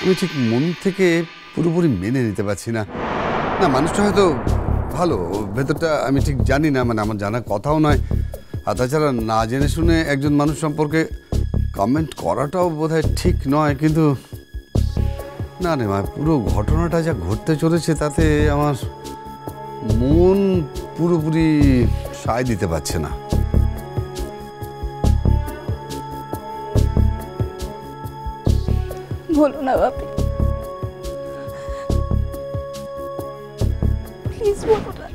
আমি ঠিক মন থেকে পুরোপুরি মেনে নিতে পারছি না। না, মানুষটা হয়তো ভালো, ভেতরটা আমি ঠিক জানি না, মানে আমার জানার কথাও নয়। আর তাছাড়া না জেনে শুনে একজন মানুষ সম্পর্কে কমেন্ট করাটাও বোধহয় ঠিক নয়। কিন্তু না রে মা, পুরো ঘটনাটা যা ঘটতে চলেছে তাতে আমার মন পুরোপুরি সায় দিতে পারছে না। বলো না বাপি, প্লিজ বলো না।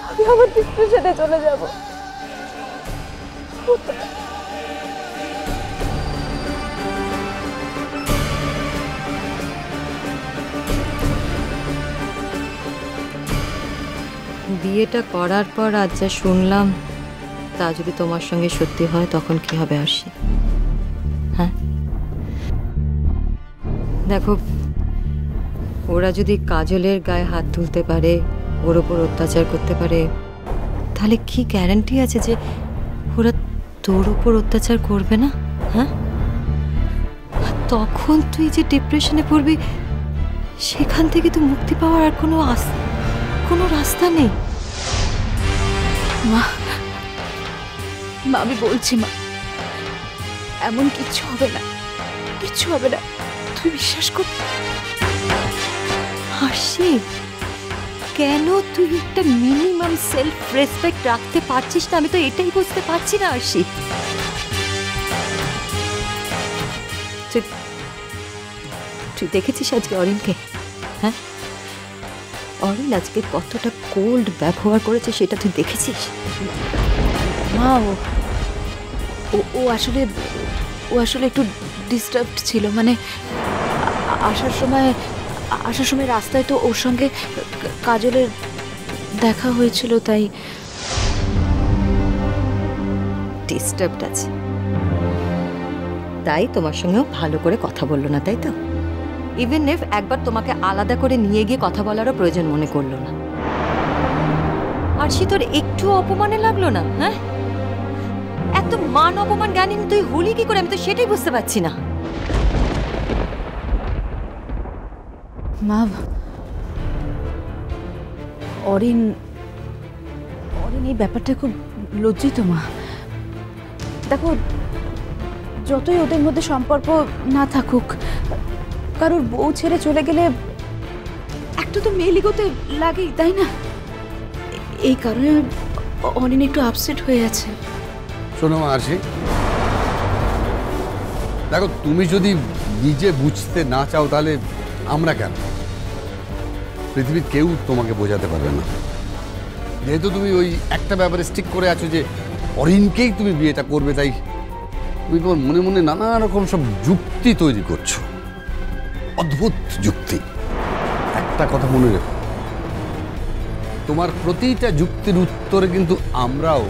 আমি আমার ডিপ্রেশনে চলে যাব। বিয়েটা করার পর আজ যা শুনলাম তা যদি তোমার সঙ্গে সত্যি হয় তখন কি হবে আরশি? হ্যাঁ, দেখো, ওরা যদি কাজলের গায়ে হাত তুলতে পারে, ওর ওপর অত্যাচার করতে পারে, তাহলে কি গ্যারান্টি আছে যে ওরা তোর ওপর অত্যাচার করবে না? হ্যাঁ, তখন তুই যে ডিপ্রেশনে পড়বি, সেখান থেকে তো মুক্তি পাওয়ার আর কোনো রাস্তা নেই। মা, আমি বলছি মা, এমন কিচ্ছু হবে না, কিচ্ছু হবে না, তুই বিশ্বাস কর। আরশি, কেন তুই একটা মিনিমাম সেলফ রেসপেক্ট রাখতে পারছিস না? আমি তো এটাই বুঝতে পারছি না আরশি। তুই দেখেছিস আজকে অরিনকে? হ্যাঁ, অরিন আজকে কতটা কোল্ড ব্যবহার করেছে সেটা তুই দেখেছিস? মা, ও আসলে একটু ডিস্টার্বড ছিল, মানে আসার সময় রাস্তায় তো ওর সঙ্গে কাজলের দেখা হয়েছিল, তাই ডিস্টার্বড আছে, তাই তোমার সঙ্গেও ভালো করে কথা বললো না, তাই তো? ইভেন ইফ একবার তোমাকে আলাদা করে নিয়ে গিয়ে কথা বলারও প্রয়োজন মনে করলো না। আরশি, তোর একটু অপমানে লাগলো না? হ্যাঁ, এত মান অপমান জ্ঞানী তুই হলি কি করে? আমি তো সেটাই বুঝতে পারছি না। মা, অরিন এই ব্যাপারটা খুব লজ্জিত মা। দেখো, যতই ওদের মধ্যে সম্পর্ক না থাকুক, কারোর বউ ছেড়ে চলে গেলে একটা তো মেলিগোতে লাগেই, তাই না? এই কারণে অরিন একটু আপসেট হয়ে আছে। শোনো আরশি, দেখো, তুমি যদি নিজে বুঝতে না চাও তাহলে আমরা কেন? পৃথিবীর কেউ তোমাকে বোঝাতে পারবে না। যেহেতু তুমি ওই একটা ব্যাপারে স্টিক করে আছো যে অরিনকেই তুমি বিয়েটা করবে, তাই তুমি তোমার মনে মনে নানা রকম সব যুক্তি তৈরি করছো, অদ্ভুত যুক্তি। একটা কথা মনে রেখো, তোমার প্রতিটা যুক্তির উত্তরে কিন্তু আমরাও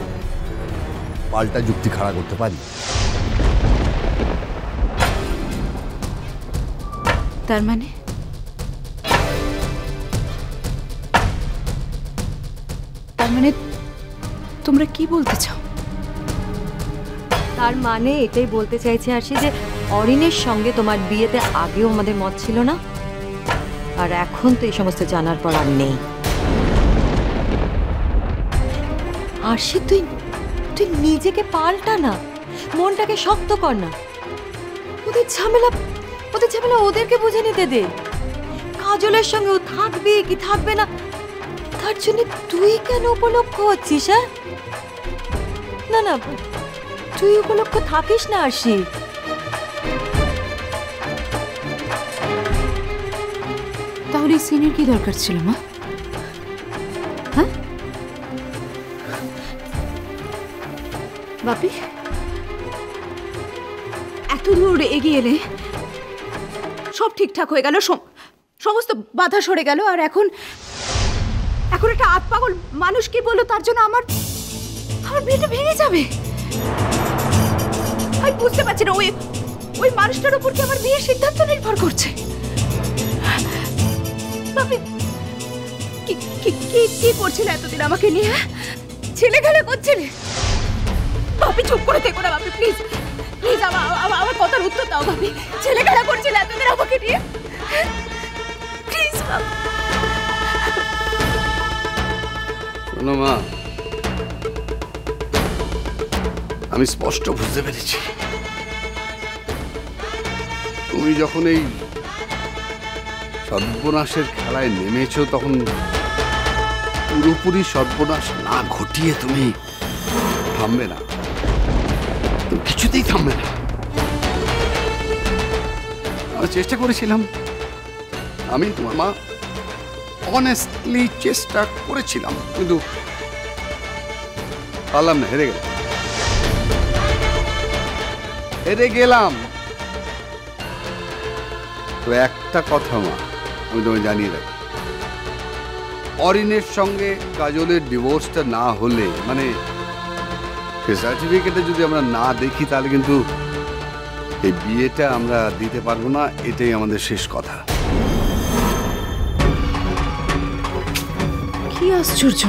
পাল্টা যুক্তি খাড়া করতে পারি। তার মানে তোমরা কি বলতে চাও? তার মানে এটাই বলতে চাইছে আরশি যে অরিনের সঙ্গে তোমার বিয়েতে আগেও আমাদের মত ছিল না, আর এখন তো এই সমস্ত জানার পর আর নেই। আরশি, তুই নিজেকে পাল্টা না, মনটাকে শক্ত কর না। ওদের ঝামেলা ওদেরকে বুঝে নিতে দে। কাজলের সঙ্গে ও থাকবে কি থাকবে না তার জন্য তুই কেন উপলক্ষ হচ্ছিস? হ্যাঁ, না না, তুই উপলক্ষ থাকিস না আরশি। তাহলে সিনের কি দরকার ছিল মা? হ্যাঁ বাপি, এত দূর এগিয়ে এলে, সব ঠিকঠাক হয়ে গেল, সমস্ত বাধা সরে গেল, আর এখন একটা আতপাগল মানুষ কি বললো তার জন্য আমার বিয়েটা ভেঙে যাবে? আমি বুঝতে পারছি না ওই মানুষটার উপর কি আমার বিয়ের সিদ্ধান্ত নির্ভর করছে? বাপি, কি করছিলে এতদিন আমাকে নিয়ে? ছেলে খেলে করছিলে? ভাবি চুপ করে থেকো না ভাবি, প্লিজ প্লিজ আমার কথার উত্তর দাও ভাবি। ছেলে খেলা করছিল এতদিন আমাকে নিয়ে, প্লিজ। শোনো মা, আমি স্পষ্ট বুঝতে পেরেছি তুমি যখন এই সর্বনাশের খেলায় নেমেছো তখন পুরোপুরি সর্বনাশ না ঘটিয়ে তুমি থামবে না, তুমি কিছুতেই থামবে না। আমি চেষ্টা করেছিলাম, আমি তোমার মা অনেস্টলি চেষ্টা করেছিলাম, কিন্তু পারলাম না, হেরে গেলাম। তো একটা কথা মা আমি তোমায় জানিয়ে রাখি, অরিনের সঙ্গে কাজলের ডিভোর্সটা না হলে, মানে সার্টিফিকেটে যদি আমরা না দেখি, তাহলে কিন্তু এই বিয়েটা আমরা দিতে পারবো না। এটাই আমাদের শেষ কথা। কি আশ্চর্য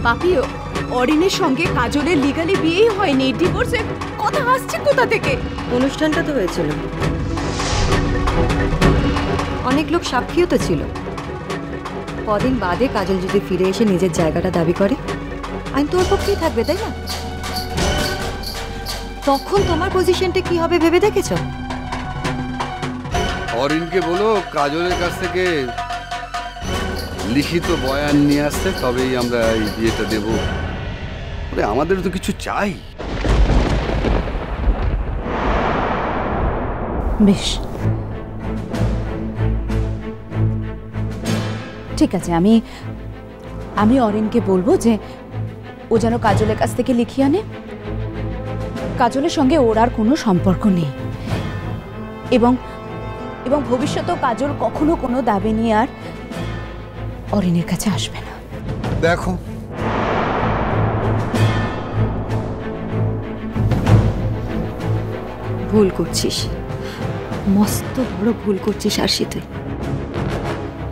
বাপি, অরিনের সঙ্গে কাজলের লিগালি বিয়েই হয়নি, ডিভোর্সের কথা আসছে কোথা থেকে? অনুষ্ঠানটা তো হয়েছিল, অনেক লোক সাক্ষীও তো ছিল। কদিন বাদে কাজল যদি ফিরে এসে নিজের জায়গাটা দাবি করে, আইন তোর পক্ষেই থাকবে, তাই না? তখন তোমার পজিশনটা কি হবে ভেবে দেখেছ? অরিনকে বলো কাজলের কাছ থেকে লিখিত বয়ান নিয়ে আসতে, তবেই আমরা এই বিয়েটা দেব। আমাদের তো কিছু চাই। বেশ, ঠিক আছে, আমি অরিনকে বলবো যে ও যেন কাজলের কাছ থেকে লিখিয়ে আনে। কাজলের সঙ্গে ওর আর কোনো সম্পর্ক নেই, এবং এবং ভবিষ্যতেও কাজল কখনো কোনো দাবি নিয়ে আর অরিনের কাছে আসবে না। দেখো, ভুল করছিস, মস্ত বড় ভুল করছিস আরশি তুই।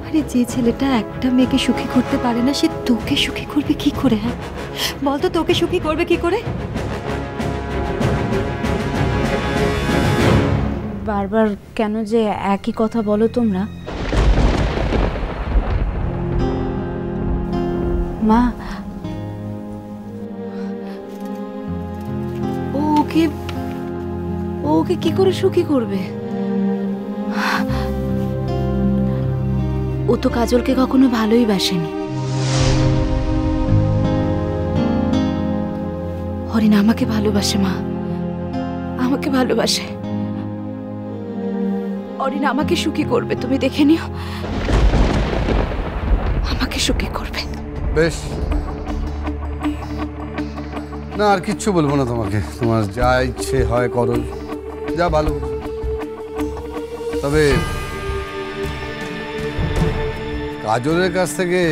আরে যে ছেলেটা একটা মেয়েকে সুখী করতে পারে না, সে তোকে সুখী করবে কি করে? হ্যাঁ বলতো, তোকে সুখী করবে কি করে? বারবার কেন যে একই কথা বলো তোমরা? মা, ওকে কি করে সুখী করবে? ও তো কাজলকে কখনো ভালোই বাসেনি। অরিন আমাকে ভালোবাসে মা, আমাকে ভালোবাসে। অরিন আমাকে সুখী করবে, তুমি দেখে নিও, আমাকে সুখী করবে। বেশ, না আর কিচ্ছু বলবো না তোমাকে। তোমার যা ইচ্ছে হয় করো, যা ভালো। তবে কাজলের কাছ থেকে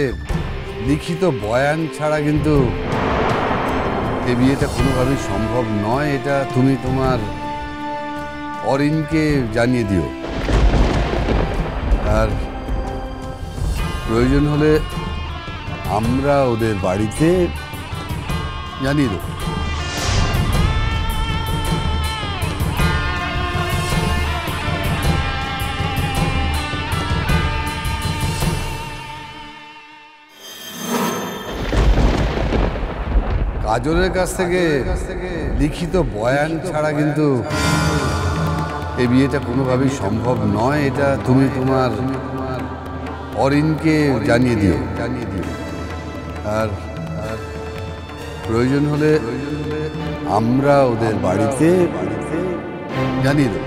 লিখিত বয়ান ছাড়া কিন্তু এই বিয়েটা কোনোভাবেই সম্ভব নয়। এটা তুমি তোমার অরিনকে জানিয়ে দিও, আর প্রয়োজন হলে আমরা ওদের বাড়িতে জানিয়ে দেব। কাজলের কাছ থেকে লিখিত বয়ান ছাড়া কিন্তু এই বিয়েটা কোনোভাবেই সম্ভব নয়। এটা তুমি তোমার অরিনকে জানিয়ে দিও, আর প্রয়োজন হলে আমরা ওদের বাড়িতে জানিয়ে দেব।